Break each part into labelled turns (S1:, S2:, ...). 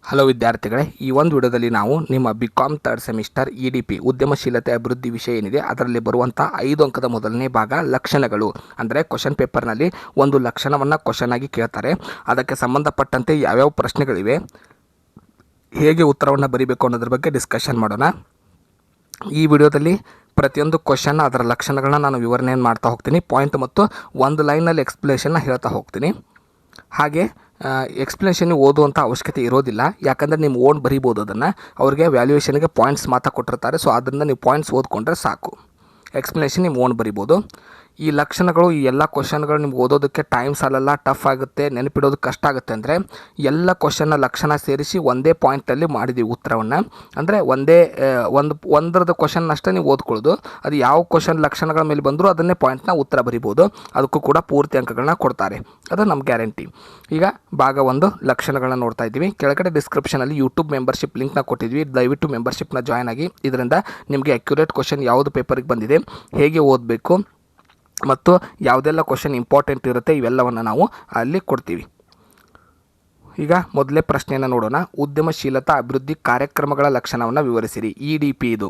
S1: Hello ವಿದ್ಯಾರ್ಥಿಗಳೇ, ಈ ಒಂದು ವಿಡಿಯೋದಲ್ಲಿ ನಾವು ನಿಮ್ಮ ಬಿಕಾಮ್ ಥರ್ಡ್ ಸೆಮಿಸ್ಟರ್ EDP ಉದ್ಯಮಶೀಲತೆ ಅಭಿವೃದ್ಧಿ ವಿಷಯ ಏನಿದೆ ಅದರಲ್ಲಿ ಬರುವಂಥ 5 ಅಂಕದ ಮೊದಲನೇ ಭಾಗ ಲಕ್ಷಣಗಳು. ಅಂದರೆ ಕ್ವಶನ್ ಪೇಪರ್ನಲ್ಲಿ ಒಂದು ಲಕ್ಷಣವನ್ನು ಕ್ವಶನ್ ಆಗಿ ಕೇಳ್ತಾರೆ. ಅದಕ್ಕೆ ಸಂಬಂಧಪಟ್ಟಂತೆ ಯಾವ್ಯಾವ ಪ್ರಶ್ನೆಗಳಿವೆ, ಹೇಗೆ ಉತ್ತರವನ್ನು ಬರೀಬೇಕು ಅನ್ನೋದ್ರ ಬಗ್ಗೆ ಡಿಸ್ಕಷನ್ ಮಾಡೋಣ. ಈ ವಿಡಿಯೋದಲ್ಲಿ ಪ್ರತಿಯೊಂದು ಕ್ವಶನ್ ಅದರ ಲಕ್ಷಣಗಳನ್ನ ನಾನು ವಿವರಣೆಯನ್ನು ಮಾಡ್ತಾ ಹೋಗ್ತೀನಿ. ಪಾಯಿಂಟ್ ಮತ್ತು ಒಂದು ಲೈನಲ್ಲಿ ಎಕ್ಸ್ಪ್ಲೇಷನ್ನ ಹೇಳ್ತಾ ಹೋಗ್ತೀನಿ. ಹಾಗೆ ಎಕ್ಸ್ಪ್ಲನೇಷನ್ ಓದುವಂಥ ಅವಶ್ಯಕತೆ ಇರೋದಿಲ್ಲ, ಯಾಕಂದರೆ ನೀವು ಓನ್ ಬರೀಬೋದು. ಅದನ್ನು ಅವ್ರಿಗೆ ವ್ಯಾಲ್ಯೂಯೇಷನ್ಗೆ ಪಾಯಿಂಟ್ಸ್ ಮಾತ್ರ ಕೊಟ್ಟಿರ್ತಾರೆ. ಸೊ ಅದರಿಂದ ನೀವು ಪಾಯಿಂಟ್ಸ್ ಓದ್ಕೊಂಡ್ರೆ ಸಾಕು. ಎಕ್ಸ್ಪ್ಲನೇಷನ್ ನೀವು ಓನ್ ಬರಿಬೋದು. ಈ ಲಕ್ಷಣಗಳು, ಈ ಎಲ್ಲ ಕ್ವಶನ್ಗಳು ನಿಮ್ಗೆ ಓದೋದಕ್ಕೆ ಟೈಮ್ ಸಾಲಲ್ಲ, ಟಫ್ ಆಗುತ್ತೆ, ನೆನಪಿಡೋದು ಕಷ್ಟ ಆಗುತ್ತೆ. ಅಂದರೆ ಎಲ್ಲ ಕ್ವಶನ್ನ ಲಕ್ಷಣ ಸೇರಿಸಿ ಒಂದೇ ಪಾಯಿಂಟಲ್ಲಿ ಮಾಡಿದ್ದೀವಿ ಉತ್ತರವನ್ನು. ಅಂದರೆ ಒಂದರದ್ದು ಕ್ವಶನ್ ಅಷ್ಟೇ ನೀವು ಓದ್ಕೊಳ್ಳೋದು. ಅದು ಯಾವ ಕ್ವಶನ್ ಲಕ್ಷಣಗಳ ಮೇಲೆ ಬಂದರೂ ಅದನ್ನೇ ಪಾಯಿಂಟ್ನ ಉತ್ತರ ಬರಿಬೋದು. ಅದಕ್ಕೂ ಕೂಡ ಪೂರ್ತಿ ಅಂಕಗಳನ್ನ ಕೊಡ್ತಾರೆ, ಅದು ನಮ್ಮ ಗ್ಯಾರಂಟಿ. ಈಗ ಭಾಗ 1 ಲಕ್ಷಣಗಳನ್ನ ನೋಡ್ತಾ ಇದ್ದೀವಿ. ಕೆಳಗಡೆ ಡಿಸ್ಕ್ರಿಪ್ಷನಲ್ಲಿ ಯೂಟ್ಯೂಬ್ ಮೆಂಬರ್ಶಿಪ್ ಲಿಂಕ್ನ ಕೊಟ್ಟಿದ್ವಿ. ದಯವಿಟ್ಟು ಮೆಂಬರ್ಶಿಪ್ನ ಜಾಯ್ನ್ ಆಗಿ. ಇದರಿಂದ ನಿಮಗೆ ಅಕ್ಯುರೇಟ್ ಕ್ವಶನ್ ಯಾವುದು ಪೇಪರಿಗೆ ಬಂದಿದೆ, ಹೇಗೆ ಓದಬೇಕು ಮತ್ತು ಯಾವುದೆಲ್ಲ ಕ್ವಶನ್ ಇಂಪಾರ್ಟೆಂಟ್ ಇರುತ್ತೆ ಇವೆಲ್ಲವನ್ನು ನಾವು ಅಲ್ಲಿ ಕೊಡ್ತೀವಿ. ಈಗ ಮೊದಲೇ ಪ್ರಶ್ನೆಯನ್ನು ನೋಡೋಣ. ಉದ್ಯಮಶೀಲತಾ ಅಭಿವೃದ್ಧಿ ಕಾರ್ಯಕ್ರಮಗಳ ಲಕ್ಷಣವನ್ನು ವಿವರಿಸಿರಿ. EDP ಇದು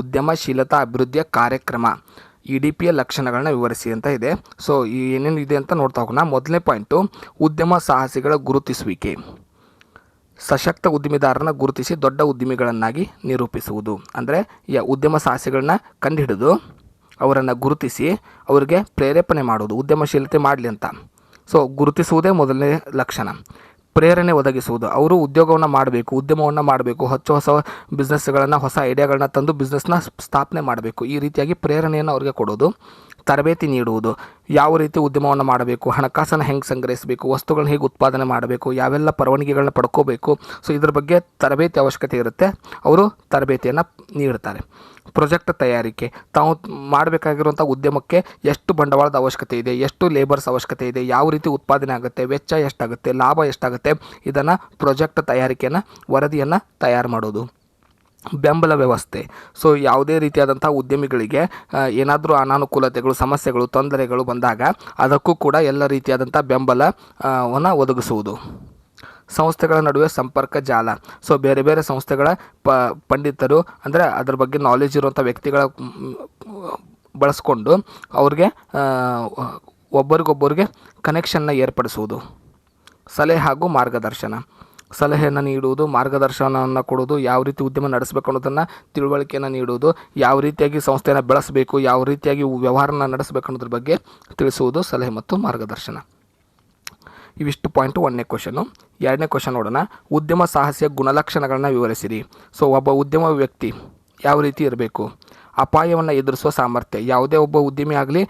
S1: ಉದ್ಯಮಶೀಲತಾ ಅಭಿವೃದ್ಧಿಯ ಕಾರ್ಯಕ್ರಮ. EDPಯ ಲಕ್ಷಣಗಳನ್ನ ವಿವರಿಸಿ ಅಂತ ಇದೆ. ಸೊ ಏನೇನು ಇದೆ ಅಂತ ನೋಡ್ತಾ ಹೋಗೋಣ. ಮೊದಲನೇ ಪಾಯಿಂಟು, ಉದ್ಯಮ ಸಾಹಸಿಗಳ ಗುರುತಿಸುವಿಕೆ. ಸಶಕ್ತ ಉದ್ಯಮಿದಾರರನ್ನ ಗುರುತಿಸಿ ದೊಡ್ಡ ಉದ್ಯಮಿಗಳನ್ನಾಗಿ ನಿರೂಪಿಸುವುದು. ಅಂದರೆ ಉದ್ಯಮ ಸಾಹಸಿಗಳನ್ನ ಕಂಡುಹಿಡಿದು ಅವರನ್ನು ಗುರುತಿಸಿ ಅವರಿಗೆ ಪ್ರೇರೇಪಣೆ ಮಾಡೋದು, ಉದ್ಯಮಶೀಲತೆ ಮಾಡಲಿ ಅಂತ. ಸೊ ಗುರುತಿಸುವುದೇ ಮೊದಲನೇ ಲಕ್ಷಣ. ಪ್ರೇರಣೆ ಒದಗಿಸುವುದು, ಅವರು ಉದ್ಯೋಗವನ್ನು ಮಾಡಬೇಕು, ಉದ್ಯಮವನ್ನು ಮಾಡಬೇಕು, ಹೊಸ ಬಿಸ್ನೆಸ್ಗಳನ್ನು, ಹೊಸ ಐಡಿಯಾಗಳನ್ನ ತಂದು ಬಿಸ್ನೆಸ್ನ ಸ್ಥಾಪನೆ ಮಾಡಬೇಕು. ಈ ರೀತಿಯಾಗಿ ಪ್ರೇರಣೆಯನ್ನು ಅವರಿಗೆ ಕೊಡೋದು. ತರಬೇತಿ ನೀಡುವುದು, ಯಾವ ರೀತಿ ಉದ್ಯಮವನ್ನು ಮಾಡಬೇಕು, ಹಣಕಾಸನ್ನು ಹೆಂಗೆ ಸಂಗ್ರಹಿಸಬೇಕು, ವಸ್ತುಗಳನ್ನ ಹೇಗೆ ಉತ್ಪಾದನೆ ಮಾಡಬೇಕು, ಯಾವೆಲ್ಲ ಪರವಾನಗಿಗಳನ್ನ ಪಡ್ಕೋಬೇಕು. ಸೊ ಇದ್ರ ಬಗ್ಗೆ ತರಬೇತಿ ಅವಶ್ಯಕತೆ ಇರುತ್ತೆ, ಅವರು ತರಬೇತಿಯನ್ನು ನೀಡ್ತಾರೆ. ಪ್ರಾಜೆಕ್ಟ್ ತಯಾರಿಕೆ, ತಾವು ಮಾಡಬೇಕಾಗಿರುವಂಥ ಉದ್ಯಮಕ್ಕೆ ಎಷ್ಟು ಬಂಡವಾಳದ ಅವಶ್ಯಕತೆ ಇದೆ, ಎಷ್ಟು ಲೇಬರ್ಸ್ ಅವಶ್ಯಕತೆ ಇದೆ, ಯಾವ ರೀತಿ ಉತ್ಪಾದನೆ ಆಗುತ್ತೆ, ವೆಚ್ಚ ಎಷ್ಟಾಗುತ್ತೆ, ಲಾಭ ಎಷ್ಟಾಗುತ್ತೆ, ಇದನ್ನು ಪ್ರಾಜೆಕ್ಟ್ ತಯಾರಿಕೆಯನ್ನು ವರದಿಯನ್ನು ತಯಾರು ಮಾಡೋದು. ಬೆಂಬಲ ವ್ಯವಸ್ಥೆ, ಸೊ ಯಾವುದೇ ರೀತಿಯಾದಂಥ ಉದ್ಯಮಿಗಳಿಗೆ ಏನಾದರೂ ಅನಾನುಕೂಲತೆಗಳು, ಸಮಸ್ಯೆಗಳು, ತೊಂದರೆಗಳು ಬಂದಾಗ ಅದಕ್ಕೂ ಕೂಡ ಎಲ್ಲ ರೀತಿಯಾದಂಥ ಬೆಂಬಲವನ್ನು ಒದಗಿಸುವುದು. ಸಂಸ್ಥೆಗಳ ನಡುವೆ ಸಂಪರ್ಕ ಜಾಲ, ಸೊ ಬೇರೆ ಬೇರೆ ಸಂಸ್ಥೆಗಳ ಪಂಡಿತರು, ಅಂದರೆ ಅದರ ಬಗ್ಗೆ ನಾಲೆಜ್ ಇರುವಂಥ ವ್ಯಕ್ತಿಗಳ ಬಳಸ್ಕೊಂಡು ಅವ್ರಿಗೆ ಒಬ್ಬರಿಗೊಬ್ಬರಿಗೆ ಕನೆಕ್ಷನ್ನ ಏರ್ಪಡಿಸುವುದು. ಸಲಹೆ ಹಾಗೂ ಮಾರ್ಗದರ್ಶನ, ಸಲಹೆಯನ್ನು ನೀಡುವುದು, ಮಾರ್ಗದರ್ಶನವನ್ನು ಕೊಡುವುದು, ಯಾವ ರೀತಿ ಉದ್ಯಮ ನಡೆಸಬೇಕು ಅನ್ನೋದನ್ನು ತಿಳುವಳಿಕೆಯನ್ನು ನೀಡುವುದು, ಯಾವ ರೀತಿಯಾಗಿ ಸಂಸ್ಥೆಯನ್ನು ಬೆಳೆಸಬೇಕು, ಯಾವ ರೀತಿಯಾಗಿ ವ್ಯವಹಾರನ ನಡೆಸಬೇಕು ಅನ್ನೋದ್ರ ಬಗ್ಗೆ ತಿಳಿಸುವುದು, ಸಲಹೆ ಮತ್ತು ಮಾರ್ಗದರ್ಶನ. ಇವಿಷ್ಟು ಪಾಯಿಂಟು 1ನೇ ಕ್ವಶನು. 2ನೇ ಕ್ವಶನ್ ನೋಡೋಣ. ಉದ್ಯಮ ಸಾಹಸಿಯ ಗುಣಲಕ್ಷಣಗಳನ್ನ ವಿವರಿಸಿರಿ. ಸೊ ಒಬ್ಬ ಉದ್ಯಮ ವ್ಯಕ್ತಿ ಯಾವ ರೀತಿ ಇರಬೇಕು. ಅಪಾಯವನ್ನು ಎದುರಿಸುವ ಸಾಮರ್ಥ್ಯ, ಯಾವುದೇ ಒಬ್ಬ ಉದ್ಯಮಿ ಆಗಲಿ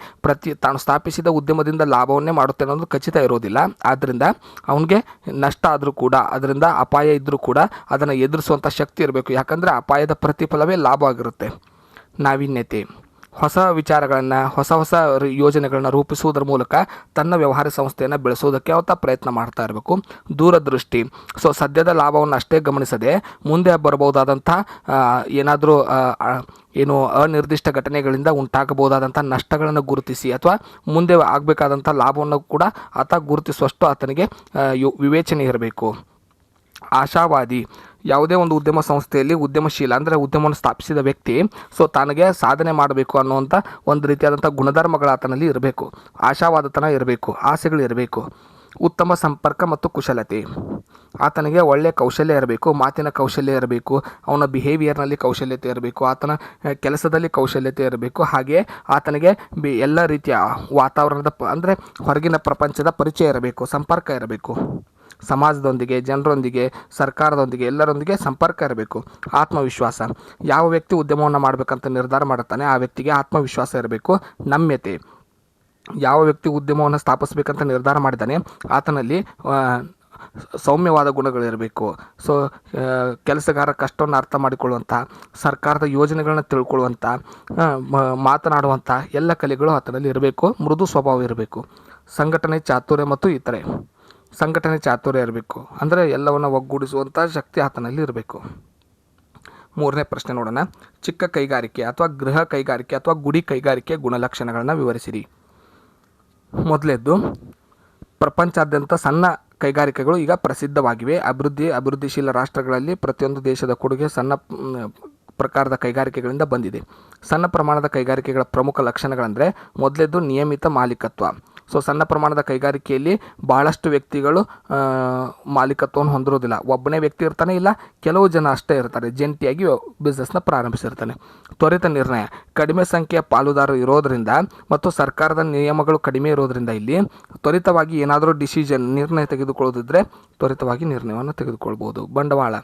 S1: ತಾನು ಸ್ಥಾಪಿಸಿದ ಉದ್ಯಮದಿಂದ ಲಾಭವನ್ನೇ ಮಾಡುತ್ತೆ ಅನ್ನೋದು ಖಚಿತ ಇರೋದಿಲ್ಲ. ಆದ್ದರಿಂದ ಅವನಿಗೆ ನಷ್ಟ ಆದರೂ ಕೂಡ, ಅದರಿಂದ ಅಪಾಯ ಇದ್ದರೂ ಕೂಡ ಅದನ್ನು ಎದುರಿಸುವಂಥ ಶಕ್ತಿ ಇರಬೇಕು. ಯಾಕಂದರೆ ಅಪಾಯದ ಪ್ರತಿಫಲವೇ ಲಾಭ ಆಗಿರುತ್ತೆ. ನಾವೀನ್ಯತೆ, ಹೊಸ ವಿಚಾರಗಳನ್ನು, ಹೊಸ ಯೋಜನೆಗಳನ್ನ ರೂಪಿಸುವುದರ ಮೂಲಕ ತನ್ನ ವ್ಯವಹಾರ ಸಂಸ್ಥೆಯನ್ನು ಬೆಳೆಸೋದಕ್ಕೆ ಅವತ್ತ ಪ್ರಯತ್ನ ಮಾಡ್ತಾ ಇರಬೇಕು. ದೂರದೃಷ್ಟಿ, ಸೊ ಸದ್ಯದ ಲಾಭವನ್ನು ಅಷ್ಟೇ ಗಮನಿಸದೆ ಮುಂದೆ ಬರಬಹುದಾದಂಥ ಏನಾದರೂ ಅನಿರ್ದಿಷ್ಟ ಘಟನೆಗಳಿಂದ ಉಂಟಾಗಬಹುದಾದಂಥ ನಷ್ಟಗಳನ್ನು ಗುರುತಿಸಿ ಅಥವಾ ಮುಂದೆ ಆಗಬೇಕಾದಂಥ ಲಾಭವನ್ನು ಕೂಡ ಆತ ಗುರುತಿಸುವಷ್ಟು ಆತನಿಗೆ ವಿವೇಚನೆ ಇರಬೇಕು. ಆಶಾವಾದಿ, ಯಾವುದೇ ಒಂದು ಉದ್ಯಮ ಸಂಸ್ಥೆಯಲ್ಲಿ ಉದ್ಯಮಶೀಲ ಅಂದರೆ ಉದ್ಯಮವನ್ನು ಸ್ಥಾಪಿಸಿದ ವ್ಯಕ್ತಿ ಸೊ ತನಗೆ ಸಾಧನೆ ಮಾಡಬೇಕು ಅನ್ನುವಂಥ ಒಂದು ರೀತಿಯಾದಂಥ ಗುಣಧರ್ಮಗಳು ಆತನಲ್ಲಿ ಇರಬೇಕು. ಆಶಾವಾದತನ ಇರಬೇಕು, ಆಸೆಗಳಿರಬೇಕು. ಉತ್ತಮ ಸಂಪರ್ಕ ಮತ್ತು ಕುಶಲತೆ, ಆತನಿಗೆ ಒಳ್ಳೆಯ ಕೌಶಲ್ಯ ಇರಬೇಕು, ಮಾತಿನ ಕೌಶಲ್ಯ ಇರಬೇಕು, ಅವನ ಬಿಹೇವಿಯರ್ನಲ್ಲಿ ಕೌಶಲ್ಯತೆ ಇರಬೇಕು, ಆತನ ಕೆಲಸದಲ್ಲಿ ಕೌಶಲ್ಯತೆ ಇರಬೇಕು. ಹಾಗೆ ಆತನಿಗೆ ಎಲ್ಲ ರೀತಿಯ ವಾತಾವರಣದ ಅಂದರೆ ಹೊರಗಿನ ಪ್ರಪಂಚದ ಪರಿಚಯ ಇರಬೇಕು, ಸಂಪರ್ಕ ಇರಬೇಕು. ಸಮಾಜದೊಂದಿಗೆ, ಜನರೊಂದಿಗೆ, ಸರ್ಕಾರದೊಂದಿಗೆ, ಎಲ್ಲರೊಂದಿಗೆ ಸಂಪರ್ಕ ಇರಬೇಕು. ಆತ್ಮವಿಶ್ವಾಸ, ಯಾವ ವ್ಯಕ್ತಿ ಉದ್ಯಮವನ್ನು ಮಾಡಬೇಕಂತ ನಿರ್ಧಾರ ಮಾಡುತ್ತಾನೆ ಆ ವ್ಯಕ್ತಿಗೆ ಆತ್ಮವಿಶ್ವಾಸ ಇರಬೇಕು. ನಮ್ಯತೆ, ಯಾವ ವ್ಯಕ್ತಿ ಉದ್ಯಮವನ್ನು ಸ್ಥಾಪಿಸಬೇಕಂತ ನಿರ್ಧಾರ ಮಾಡಿದ್ದಾನೆ ಆತನಲ್ಲಿ ಸೌಮ್ಯವಾದ ಗುಣಗಳಿರಬೇಕು. ಸೊ ಕೆಲಸಗಾರ ಕಷ್ಟವನ್ನು ಅರ್ಥ ಮಾಡಿಕೊಳ್ಳುವಂಥ, ಸರ್ಕಾರದ ಯೋಜನೆಗಳನ್ನ ತಿಳ್ಕೊಳ್ಳುವಂಥ, ಮಾತನಾಡುವಂಥ ಎಲ್ಲ ಕಲೆಗಳು ಆತನಲ್ಲಿ ಇರಬೇಕು. ಮೃದು ಸ್ವಭಾವ ಇರಬೇಕು. ಸಂಘಟನೆ ಚಾತುರ್ಯ ಮತ್ತು ಇತರೆ, ಸಂಘಟನೆ ಚಾತುರ್ಯ ಇರಬೇಕು, ಅಂದರೆ ಎಲ್ಲವನ್ನು ಒಗ್ಗೂಡಿಸುವಂಥ ಶಕ್ತಿ ಆತನಲ್ಲಿ ಇರಬೇಕು. 3ನೇ ಪ್ರಶ್ನೆ ನೋಡೋಣ. ಚಿಕ್ಕ ಕೈಗಾರಿಕೆ ಅಥವಾ ಗೃಹ ಕೈಗಾರಿಕೆ ಅಥವಾ ಗುಡಿ ಕೈಗಾರಿಕೆ ಗುಣಲಕ್ಷಣಗಳನ್ನು ವಿವರಿಸಿರಿ. ಮೊದಲೇದ್ದು, ಪ್ರಪಂಚಾದ್ಯಂತ ಸಣ್ಣ ಕೈಗಾರಿಕೆಗಳು ಈಗ ಪ್ರಸಿದ್ಧವಾಗಿವೆ. ಅಭಿವೃದ್ಧಿಶೀಲ ರಾಷ್ಟ್ರಗಳಲ್ಲಿ ಪ್ರತಿಯೊಂದು ದೇಶದ ಕೊಡುಗೆ ಸಣ್ಣ ಪ್ರಕಾರದ ಕೈಗಾರಿಕೆಗಳಿಂದ ಬಂದಿದೆ. ಸಣ್ಣ ಪ್ರಮಾಣದ ಕೈಗಾರಿಕೆಗಳ ಪ್ರಮುಖ ಲಕ್ಷಣಗಳಂದರೆ ಮೊದಲೇದು ನಿಯಮಿತ ಮಾಲೀಕತ್ವ. ಸೊ ಸಣ್ಣ ಪ್ರಮಾಣದ ಕೈಗಾರಿಕೆಯಲ್ಲಿ ಭಾಳಷ್ಟು ವ್ಯಕ್ತಿಗಳು ಮಾಲೀಕತ್ವವನ್ನು ಹೊಂದಿರೋದಿಲ್ಲ. ಒಬ್ಬನೇ ವ್ಯಕ್ತಿ ಇರ್ತಾನೆ, ಇಲ್ಲ ಕೆಲವು ಜನ ಅಷ್ಟೇ ಇರ್ತಾರೆ, ಜಂಟಿಯಾಗಿ ಬಿಸ್ನೆಸ್ನ ಪ್ರಾರಂಭಿಸಿರ್ತಾನೆ. ತ್ವರಿತ ನಿರ್ಣಯ, ಕಡಿಮೆ ಸಂಖ್ಯೆಯ ಪಾಲುದಾರರು ಇರೋದರಿಂದ ಮತ್ತು ಸರ್ಕಾರದ ನಿಯಮಗಳು ಕಡಿಮೆ ಇರೋದರಿಂದ ಇಲ್ಲಿ ತ್ವರಿತವಾಗಿ ಏನಾದರೂ ನಿರ್ಣಯ ತೆಗೆದುಕೊಳ್ಳೋದಿದ್ರೆ ತ್ವರಿತವಾಗಿ ನಿರ್ಣಯವನ್ನು ತೆಗೆದುಕೊಳ್ಬೋದು. ಬಂಡವಾಳ,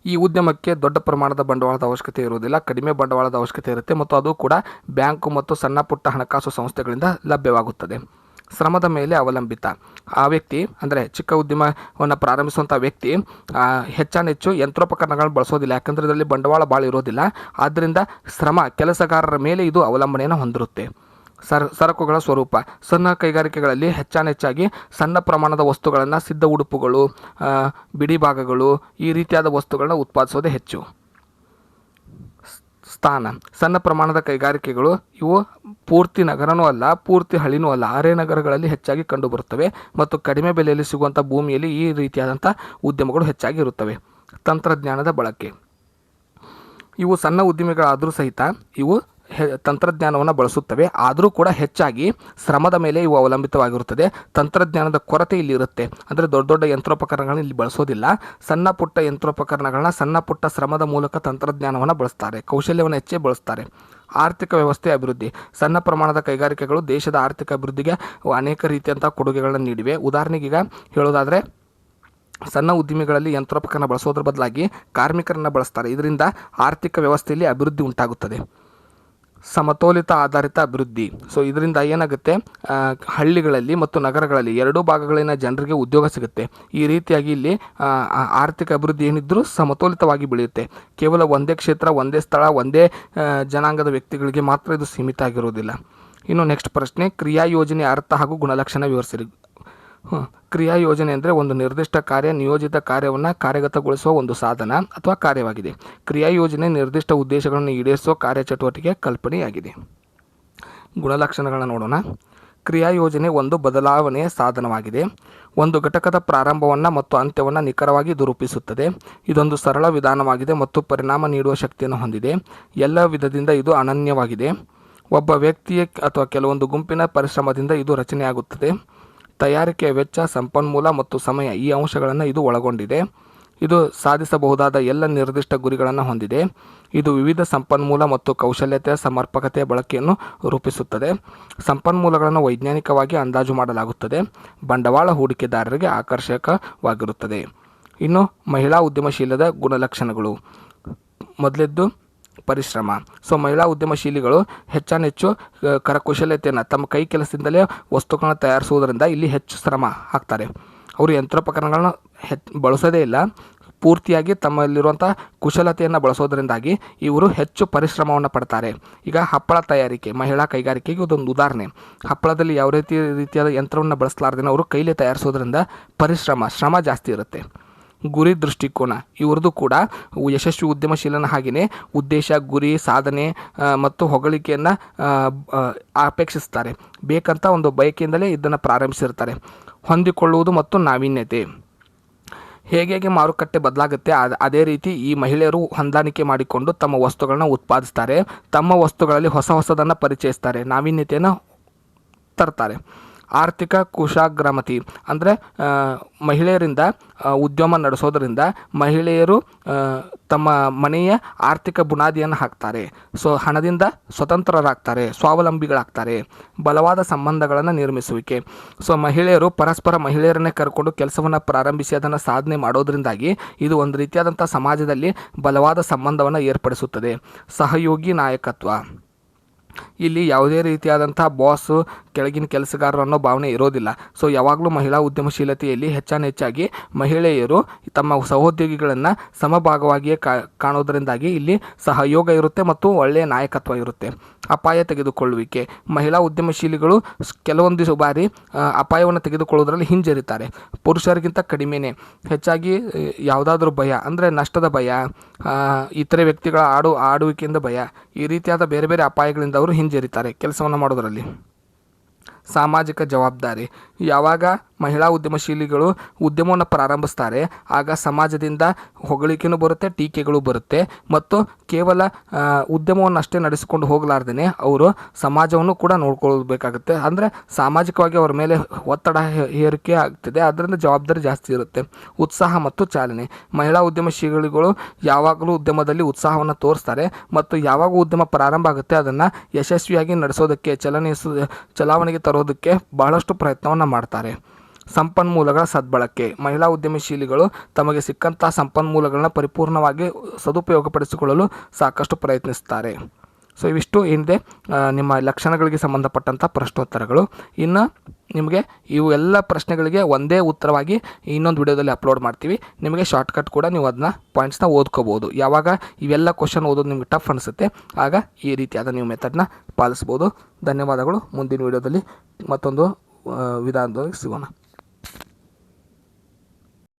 S1: ಈ ಉದ್ಯಮಕ್ಕೆ ದೊಡ್ಡ ಪ್ರಮಾಣದ ಬಂಡವಾಳದ ಅವಶ್ಯಕತೆ ಇರುವುದಿಲ್ಲ, ಕಡಿಮೆ ಬಂಡವಾಳದ ಅವಶ್ಯಕತೆ ಇರುತ್ತೆ ಮತ್ತು ಅದು ಕೂಡ ಬ್ಯಾಂಕು ಮತ್ತು ಸಣ್ಣ ಪುಟ್ಟ ಹಣಕಾಸು ಸಂಸ್ಥೆಗಳಿಂದ ಲಭ್ಯವಾಗುತ್ತದೆ. ಶ್ರಮದ ಮೇಲೆ ಅವಲಂಬಿತ, ಆ ವ್ಯಕ್ತಿ ಅಂದರೆ ಚಿಕ್ಕ ಉದ್ಯಮವನ್ನು ಪ್ರಾರಂಭಿಸುವಂಥ ವ್ಯಕ್ತಿ ಹೆಚ್ಚಾನೆಚ್ಚು ಯಂತ್ರೋಪಕರಣಗಳನ್ನು ಬಳಸೋದಿಲ್ಲ, ಯಾಕಂದರೆ ಇದರಲ್ಲಿ ಬಂಡವಾಳ ಭಾಳ ಇರೋದಿಲ್ಲ. ಆದ್ದರಿಂದ ಕೆಲಸಗಾರರ ಮೇಲೆ ಇದು ಅವಲಂಬನೆಯನ್ನು ಹೊಂದಿರುತ್ತೆ. ಸರಕುಗಳ ಸ್ವರೂಪ, ಸಣ್ಣ ಕೈಗಾರಿಕೆಗಳಲ್ಲಿ ಹೆಚ್ಚಾನೆಚ್ಚಾಗಿ ಸಣ್ಣ ಪ್ರಮಾಣದ ವಸ್ತುಗಳನ್ನು, ಸಿದ್ಧ ಉಡುಪುಗಳು, ಬಿಡಿ ಭಾಗಗಳು, ಈ ರೀತಿಯಾದ ವಸ್ತುಗಳನ್ನ ಉತ್ಪಾದಿಸೋದೇ ಹೆಚ್ಚು. ಸ್ಥಾನ, ಸಣ್ಣ ಪ್ರಮಾಣದ ಕೈಗಾರಿಕೆಗಳು ಇವು ಪೂರ್ತಿ ನಗರನೂ ಅಲ್ಲ, ಪೂರ್ತಿ ಹಳ್ಳಿನೂ ಅಲ್ಲ, ನಗರಗಳಲ್ಲಿ ಹೆಚ್ಚಾಗಿ ಕಂಡುಬರುತ್ತವೆ ಮತ್ತು ಕಡಿಮೆ ಬೆಲೆಯಲ್ಲಿ ಸಿಗುವಂಥ ಭೂಮಿಯಲ್ಲಿ ಈ ರೀತಿಯಾದಂಥ ಉದ್ಯಮಗಳು ಹೆಚ್ಚಾಗಿ ಇರುತ್ತವೆ. ತಂತ್ರಜ್ಞಾನದ ಬಳಕೆ, ಇವು ಸಣ್ಣ ಉದ್ಯಮಿಗಳಾದರೂ ಸಹಿತ ಇವು ತಂತ್ರಜ್ಞಾನವನ್ನು ಬಳಸುತ್ತವೆ, ಆದರೂ ಕೂಡ ಹೆಚ್ಚಾಗಿ ಶ್ರಮದ ಮೇಲೆ ಇವು ಅವಲಂಬಿತವಾಗಿರುತ್ತದೆ. ತಂತ್ರಜ್ಞಾನದ ಕೊರತೆ ಇಲ್ಲಿ ಇರುತ್ತೆ, ಅಂದರೆ ದೊಡ್ಡ ದೊಡ್ಡ ಯಂತ್ರೋಪಕರಣಗಳನ್ನ ಇಲ್ಲಿ ಬಳಸೋದಿಲ್ಲ. ಸಣ್ಣ ಪುಟ್ಟ ಯಂತ್ರೋಪಕರಣಗಳನ್ನ ಸಣ್ಣ ಪುಟ್ಟ ಶ್ರಮದ ಮೂಲಕ ತಂತ್ರಜ್ಞಾನವನ್ನು ಬಳಸ್ತಾರೆ, ಕೌಶಲ್ಯವನ್ನು ಹೆಚ್ಚೇ ಬಳಸ್ತಾರೆ. ಆರ್ಥಿಕ ವ್ಯವಸ್ಥೆ ಅಭಿವೃದ್ಧಿ, ಸಣ್ಣ ಪ್ರಮಾಣದ ಕೈಗಾರಿಕೆಗಳು ದೇಶದ ಆರ್ಥಿಕ ಅಭಿವೃದ್ಧಿಗೆ ಅನೇಕ ರೀತಿಯಂಥ ಕೊಡುಗೆಗಳನ್ನು ನೀಡಿವೆ. ಉದಾಹರಣೆಗೆ ಈಗ ಹೇಳೋದಾದರೆ ಸಣ್ಣ ಉದ್ಯಮಿಗಳಲ್ಲಿ ಯಂತ್ರೋಪಕರಣ ಬಳಸೋದ್ರ ಬದಲಾಗಿ ಕಾರ್ಮಿಕರನ್ನು ಬಳಸ್ತಾರೆ, ಇದರಿಂದ ಆರ್ಥಿಕ ವ್ಯವಸ್ಥೆಯಲ್ಲಿ ಅಭಿವೃದ್ಧಿ ಉಂಟಾಗುತ್ತದೆ. ಸಮತೋಲಿತ ಆಧಾರಿತ ಅಭಿವೃದ್ಧಿ, ಸೊ ಇದರಿಂದ ಏನಾಗುತ್ತೆ, ಹಳ್ಳಿಗಳಲ್ಲಿ ಮತ್ತು ನಗರಗಳಲ್ಲಿ ಎರಡೂ ಭಾಗಗಳಿನ ಜನರಿಗೆ ಉದ್ಯೋಗ ಸಿಗುತ್ತೆ. ಈ ರೀತಿಯಾಗಿ ಇಲ್ಲಿ ಆರ್ಥಿಕ ಅಭಿವೃದ್ಧಿ ಏನಿದ್ರೂ ಸಮತೋಲಿತವಾಗಿ ಬೆಳೆಯುತ್ತೆ. ಕೇವಲ ಒಂದೇ ಕ್ಷೇತ್ರ, ಒಂದೇ ಸ್ಥಳ, ಒಂದೇ ಜನಾಂಗದ ವ್ಯಕ್ತಿಗಳಿಗೆ ಮಾತ್ರ ಇದು ಸೀಮಿತ ಆಗಿರುವುದಿಲ್ಲ. ಇನ್ನು ನೆಕ್ಸ್ಟ್ ಪ್ರಶ್ನೆ, ಕ್ರಿಯಾ ಯೋಜನೆ ಅರ್ಥ ಹಾಗೂ ಗುಣಲಕ್ಷಣ ವಿವರಿಸಿರಿ. ಕ್ರಿಯಾ ಯೋಜನೆ ಅಂದರೆ ಒಂದು ನಿರ್ದಿಷ್ಟ ನಿಯೋಜಿತ ಕಾರ್ಯವನ್ನು ಕಾರ್ಯಗತಗೊಳಿಸುವ ಒಂದು ಸಾಧನ ಅಥವಾ ಕಾರ್ಯವಾಗಿದೆ. ಕ್ರಿಯಾ ಯೋಜನೆ ನಿರ್ದಿಷ್ಟ ಉದ್ದೇಶಗಳನ್ನು ಈಡೇರಿಸುವ ಕಾರ್ಯಚಟುವಟಿಕೆ ಕಲ್ಪನೆಯಾಗಿದೆ. ಗುಣಲಕ್ಷಣಗಳನ್ನು ನೋಡೋಣ. ಕ್ರಿಯಾ ಯೋಜನೆ ಒಂದು ಬದಲಾವಣೆಯ ಸಾಧನವಾಗಿದೆ. ಒಂದು ಘಟಕದ ಪ್ರಾರಂಭವನ್ನು ಮತ್ತು ಅಂತ್ಯವನ್ನು ನಿಖರವಾಗಿ ರೂಪಿಸುತ್ತದೆ. ಇದೊಂದು ಸರಳ ವಿಧಾನವಾಗಿದೆ ಮತ್ತು ಪರಿಣಾಮ ನೀಡುವ ಶಕ್ತಿಯನ್ನು ಹೊಂದಿದೆ. ಎಲ್ಲ ವಿಧದಿಂದ ಇದು ಅನನ್ಯವಾಗಿದೆ. ಒಬ್ಬ ವ್ಯಕ್ತಿಯ ಅಥವಾ ಕೆಲವೊಂದು ಗುಂಪಿನ ಪರಿಶ್ರಮದಿಂದ ಇದು ರಚನೆಯಾಗುತ್ತದೆ. ತಯಾರಿಕೆಯ ವೆಚ್ಚ, ಸಂಪನ್ಮೂಲ ಮತ್ತು ಸಮಯ ಈ ಅಂಶಗಳನ್ನು ಇದು ಒಳಗೊಂಡಿದೆ. ಇದು ಸಾಧಿಸಬಹುದಾದ ಎಲ್ಲ ನಿರ್ದಿಷ್ಟ ಗುರಿಗಳನ್ನು ಹೊಂದಿದೆ. ಇದು ವಿವಿಧ ಸಂಪನ್ಮೂಲ ಮತ್ತು ಕೌಶಲ್ಯತೆಯ ಸಮರ್ಪಕತೆಯ ಬಳಕೆಯನ್ನು ರೂಪಿಸುತ್ತದೆ. ಸಂಪನ್ಮೂಲಗಳನ್ನು ವೈಜ್ಞಾನಿಕವಾಗಿ ಅಂದಾಜು ಮಾಡಲಾಗುತ್ತದೆ. ಬಂಡವಾಳ ಹೂಡಿಕೆದಾರರಿಗೆ ಆಕರ್ಷಕವಾಗಿರುತ್ತದೆ. ಇನ್ನು ಮಹಿಳಾ ಉದ್ಯಮಶೀಲದ ಗುಣಲಕ್ಷಣಗಳು. ಮೊದಲಿದ್ದು ಪರಿಶ್ರಮ. ಸೊ ಮಹಿಳಾ ಉದ್ಯಮಶೀಲಿಗಳು ಹೆಚ್ಚಾನೆಚ್ಚು ಕರಕುಶಲತೆಯನ್ನು ತಮ್ಮ ಕೈ ಕೆಲಸದಿಂದಲೇ ವಸ್ತುಗಳನ್ನು ತಯಾರಿಸುವುದರಿಂದ ಇಲ್ಲಿ ಹೆಚ್ಚು ಶ್ರಮ ಹಾಕ್ತಾರೆ. ಅವರು ಯಂತ್ರೋಪಕರಣಗಳನ್ನ ಬಳಸೋದೇ ಇಲ್ಲ, ಪೂರ್ತಿಯಾಗಿ ತಮ್ಮಲ್ಲಿರುವಂಥ ಕುಶಲತೆಯನ್ನು ಬಳಸೋದರಿಂದಾಗಿ ಇವರು ಹೆಚ್ಚು ಪರಿಶ್ರಮವನ್ನು ಪಡ್ತಾರೆ. ಈಗ ಹಪ್ಪಳ ತಯಾರಿಕೆ ಮಹಿಳಾ ಕೈಗಾರಿಕೆಗೆ ಇದೊಂದು ಉದಾಹರಣೆ. ಹಪ್ಪಳದಲ್ಲಿ ಯಾವ ರೀತಿಯಾದ ಯಂತ್ರವನ್ನು ಬಳಸಲಾರ್ದೇನೆ ಅವರು ಕೈಲೇ ತಯಾರಿಸೋದ್ರಿಂದ ಶ್ರಮ ಜಾಸ್ತಿ ಇರುತ್ತೆ. ಗುರಿ ದೃಷ್ಟಿಕೋನ ಇವ್ರದ್ದು ಕೂಡ ಯಶಸ್ವಿ ಉದ್ಯಮಶೀಲನ ಹಾಗೆಯೇ ಉದ್ದೇಶ, ಗುರಿ, ಸಾಧನೆ ಮತ್ತು ಹೊಗಳಿಕೆಯನ್ನು ಅಪೇಕ್ಷಿಸ್ತಾರೆ. ಬೇಕಂತ ಒಂದು ಬಯಕೆಯಿಂದಲೇ ಇದನ್ನು ಪ್ರಾರಂಭಿಸಿರ್ತಾರೆ. ಹೊಂದಿಕೊಳ್ಳುವುದು ಮತ್ತು ನಾವೀನ್ಯತೆ, ಹೇಗೆ ಮಾರುಕಟ್ಟೆ ಬದಲಾಗುತ್ತೆ ಅದೇ ರೀತಿ ಈ ಮಹಿಳೆಯರು ಹೊಂದಾಣಿಕೆ ಮಾಡಿಕೊಂಡು ತಮ್ಮ ವಸ್ತುಗಳನ್ನ ಉತ್ಪಾದಿಸ್ತಾರೆ. ತಮ್ಮ ವಸ್ತುಗಳಲ್ಲಿ ಹೊಸದನ್ನು ಪರಿಚಯಿಸ್ತಾರೆ, ನಾವೀನ್ಯತೆಯನ್ನು ತರ್ತಾರೆ. ಆರ್ಥಿಕ ಕುಶಾಗ್ರಮತಿ ಅಂದರೆ ಮಹಿಳೆಯರಿಂದ ಉದ್ಯಮ ನಡೆಸೋದರಿಂದ ಮಹಿಳೆಯರು ತಮ್ಮ ಮನೆಯ ಆರ್ಥಿಕ ಬುನಾದಿಯನ್ನು ಹಾಕ್ತಾರೆ. ಸೊ ಹಣದಿಂದ ಸ್ವತಂತ್ರರಾಗ್ತಾರೆ, ಸ್ವಾವಲಂಬಿಗಳಾಗ್ತಾರೆ. ಬಲವಾದ ಸಂಬಂಧಗಳನ್ನು ನಿರ್ಮಿಸುವಿಕೆ. ಸೊ ಮಹಿಳೆಯರನ್ನೇ ಕರ್ಕೊಂಡು ಕೆಲಸವನ್ನು ಪ್ರಾರಂಭಿಸಿ ಅದನ್ನು ಸಾಧನೆ ಮಾಡೋದ್ರಿಂದಾಗಿ ಇದು ಒಂದು ರೀತಿಯಾದಂಥ ಸಮಾಜದಲ್ಲಿ ಬಲವಾದ ಸಂಬಂಧವನ್ನು ಏರ್ಪಡಿಸುತ್ತದೆ. ಸಹಯೋಗಿ ನಾಯಕತ್ವ, ಇಲ್ಲಿ ಯಾವುದೇ ರೀತಿಯಾದಂಥ ಬಾಸು ಕೆಳಗಿನ ಕೆಲಸಗಾರರು ಅನ್ನೋ ಭಾವನೆ ಇರೋದಿಲ್ಲ. ಸೊ ಯಾವಾಗಲೂ ಮಹಿಳಾ ಉದ್ಯಮಶೀಲತೆಯಲ್ಲಿ ಹೆಚ್ಚಾಗಿ ಮಹಿಳೆಯರು ತಮ್ಮ ಸಹೋದ್ಯೋಗಿಗಳನ್ನು ಸಮಭಾಗವಾಗಿಯೇ ಕಾಣೋದರಿಂದಾಗಿ ಇಲ್ಲಿ ಸಹಯೋಗ ಇರುತ್ತೆ ಮತ್ತು ಒಳ್ಳೆಯ ನಾಯಕತ್ವ ಇರುತ್ತೆ. ಅಪಾಯ ತೆಗೆದುಕೊಳ್ಳುವಿಕೆ, ಮಹಿಳಾ ಉದ್ಯಮಶೀಲಿಗಳು ಕೆಲವೊಂದು ಬಾರಿ ಅಪಾಯವನ್ನು ತೆಗೆದುಕೊಳ್ಳೋದ್ರಲ್ಲಿ ಹಿಂಜರಿತಾರೆ. ಪುರುಷರಿಗಿಂತ ಕಡಿಮೆನೇ. ಹೆಚ್ಚಾಗಿ ಯಾವುದಾದ್ರೂ ಭಯ ಅಂದರೆ ನಷ್ಟದ ಭಯ, ಇತರೆ ವ್ಯಕ್ತಿಗಳ ಆಡುವಿಕೆಯಿಂದ ಭಯ, ಈ ರೀತಿಯಾದ ಬೇರೆ ಬೇರೆ ಅಪಾಯಗಳಿಂದ ಅವರು ಹಿಂಜರಿತಾರೆ ಕೆಲಸವನ್ನು ಮಾಡೋದರಲ್ಲಿ. ಸಾಮಾಜಿಕ ಜವಾಬ್ದಾರಿ, ಯಾವಾಗ ಮಹಿಳಾ ಉದ್ಯಮಶೀಲಿಗಳು ಉದ್ಯಮವನ್ನು ಪ್ರಾರಂಭಿಸ್ತಾರೆ ಆಗ ಸಮಾಜದಿಂದ ಹೊಗಳಿಕೆನೂ ಬರುತ್ತೆ, ಟೀಕೆಗಳು ಬರುತ್ತೆ ಮತ್ತು ಕೇವಲ ಉದ್ಯಮವನ್ನು ಅಷ್ಟೇ ನಡೆಸಿಕೊಂಡು ಹೋಗಲಾರ್ದೇ ಅವರು ಸಮಾಜವನ್ನು ಕೂಡ ನೋಡ್ಕೊಳ್ಬೇಕಾಗುತ್ತೆ. ಅಂದರೆ ಸಾಮಾಜಿಕವಾಗಿ ಅವರ ಮೇಲೆ ಒತ್ತಡ ಹೇರಿಕೆ ಆಗ್ತಿದೆ, ಅದರಿಂದ ಜವಾಬ್ದಾರಿ ಜಾಸ್ತಿ ಇರುತ್ತೆ. ಉತ್ಸಾಹ ಮತ್ತು ಚಾಲನೆ. ಮಹಿಳಾ ಉದ್ಯಮಶೀಲಿಗಳು ಯಾವಾಗಲೂ ಉದ್ಯಮದಲ್ಲಿ ಉತ್ಸಾಹವನ್ನು ತೋರಿಸ್ತಾರೆ ಮತ್ತು ಯಾವಾಗ ಉದ್ಯಮ ಪ್ರಾರಂಭ ಆಗುತ್ತೆ ಅದನ್ನು ಯಶಸ್ವಿಯಾಗಿ ನಡೆಸೋದಕ್ಕೆ ಚಲಾವಣೆಗೆ ತರೋದಕ್ಕೆ ಬಹಳಷ್ಟು ಪ್ರಯತ್ನವನ್ನು ಮಾಡ್ತಾರೆ. ಸಂಪನ್ಮೂಲಗಳ ಸದ್ಬಳಕೆ. ಮಹಿಳಾ ಉದ್ಯಮಶೀಲಿಗಳು ತಮಗೆ ಸಿಕ್ಕಂಥ ಸಂಪನ್ಮೂಲಗಳನ್ನ ಪರಿಪೂರ್ಣವಾಗಿ ಸದುಪಯೋಗಪಡಿಸಿಕೊಳ್ಳಲು ಸಾಕಷ್ಟು ಪ್ರಯತ್ನಿಸ್ತಾರೆ. ಸೊ ಇವಿಷ್ಟು ಏನಿದೆ ನಿಮ್ಮ ಲಕ್ಷಣಗಳಿಗೆ ಸಂಬಂಧಪಟ್ಟಂಥ ಪ್ರಶ್ನೋತ್ತರಗಳು. ಇನ್ನು ನಿಮಗೆ ಇವು ಎಲ್ಲ ಪ್ರಶ್ನೆಗಳಿಗೆ ಒಂದೇ ಉತ್ತರವಾಗಿ ಇನ್ನೊಂದು ವಿಡಿಯೋದಲ್ಲಿ ಅಪ್ಲೋಡ್ ಮಾಡ್ತೀವಿ. ನಿಮಗೆ ಶಾರ್ಟ್ಕಟ್ ಕೂಡ ನೀವು ಅದನ್ನ ಪಾಯಿಂಟ್ಸ್ನ ಓದ್ಕೋಬೋದು. ಯಾವಾಗ ಇವೆಲ್ಲ ಕ್ವಶನ್ ಓದೋದು ನಿಮಗೆ ಟಫ್ ಅನಿಸುತ್ತೆ ಆಗ ಈ ರೀತಿಯಾದ ನೀವು ಮೆಥಡ್ನ ಪಾಲಿಸ್ಬೋದು. ಧನ್ಯವಾದಗಳು. ಮುಂದಿನ ವಿಡಿಯೋದಲ್ಲಿ ಮತ್ತೊಂದು ವಿಧಾನದಲ್ಲಿ ಸಿಗೋಣ.